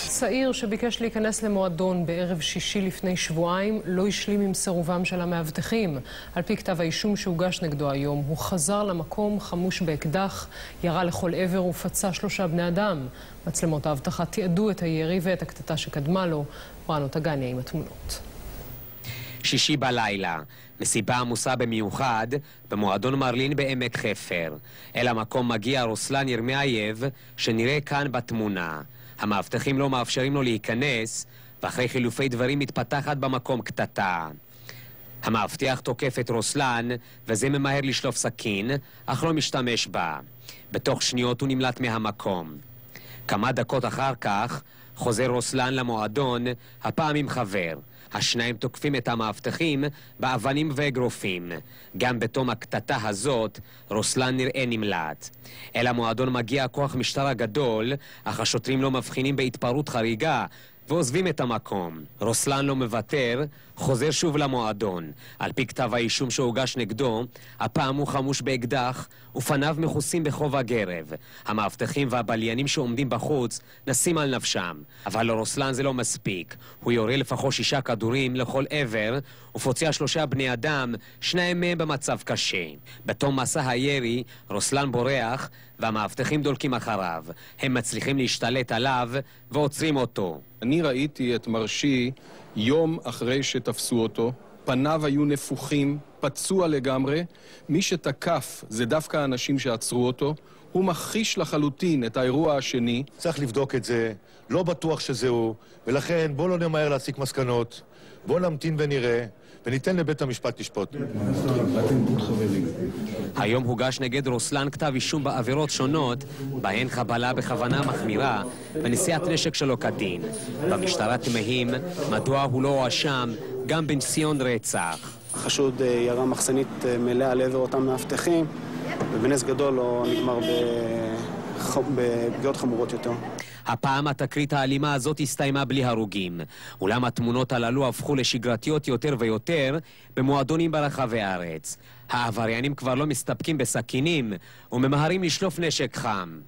צעיר שביקש להיכנס למועדון בערב שישי לפני שבועיים לא השלים עם סירובם של המאבטחים. על פי כתב האישום שהוגש נגדו היום, הוא חזר למקום חמוש באקדח, ירה לכל עבר ופצע 3 בני אדם. מצלמות האבטחה תיעדו את הירי ואת הקטטה שקדמה לו. רענות הגניה עם התמונות. שישי בלילה, מסיבה עמוסה במיוחד במועדון מרלין בעמק חפר. אל המקום מגיע רוסלן ירמיאייב, שנראה כאן בתמונה. המאבטחים לא מאפשרים לו להיכנס, ואחרי חילופי דברים מתפתחת במקום קטטה. המאבטח תוקף את רוסלן, וזה ממהר לשלוף סכין, אך לא משתמש בה. בתוך שניות הוא נמלט מהמקום. כמה דקות אחר כך חוזר רוסלן למועדון, הפעם עם חבר. השניים תוקפים את המאבטחים באבנים ואגרופים. גם בתום הקטטה הזאת, רוסלן נראה נמלט. אל המועדון מגיע כוח משטרה גדול, אך השוטרים לא מבחינים בהתפרעות חריגה ועוזבים את המקום. רוסלן לא מוותר, חוזר שוב למועדון. על פי כתב האישום שהוגש נגדו, הפעם הוא חמוש באקדח ופניו מכוסים בחוב הגרב. המאבטחים והבליינים שעומדים בחוץ נסים על נפשם. אבל לרוסלן זה לא מספיק. הוא יורה לפחות 6 כדורים לכל עבר ופוצע 3 בני אדם, 2 מהם במצב קשה. בתום מסע הירי, רוסלן בורח והמאבטחים דולקים אחריו. הם מצליחים להשתלט עליו ועוצרים אותו. אני ראיתי את מרשי יום אחרי שתפסו אותו, פניו היו נפוחים, פצוע לגמרי. מי שתקף זה דווקא האנשים שעצרו אותו. הוא מכחיש לחלוטין את האירוע השני. צריך לבדוק את זה, לא בטוח שזהו, ולכן בואו לא נמהר להסיק מסקנות, בואו נמתין ונראה, וניתן לבית המשפט לשפוט. היום הוגש נגד רוסלן כתב אישום בעבירות שונות, בהן חבלה בכוונה מחמירה ונשיאת נשק שלא כדין. במשטרה תמהים מדוע הוא לא הואשם גם בניסיון רצח. החשוד ירה מחסנית מלאה לעבר אותם מאבטחים, ובנס גדול לא נגמר בפגיעות חמורות יותר. הפעם התקרית האלימה הזאת הסתיימה בלי הרוגים. אולם התמונות הללו הפכו לשגרתיות יותר ויותר במועדונים ברחבי הארץ. העבריינים כבר לא מסתפקים בסכינים וממהרים לשלוף נשק חם.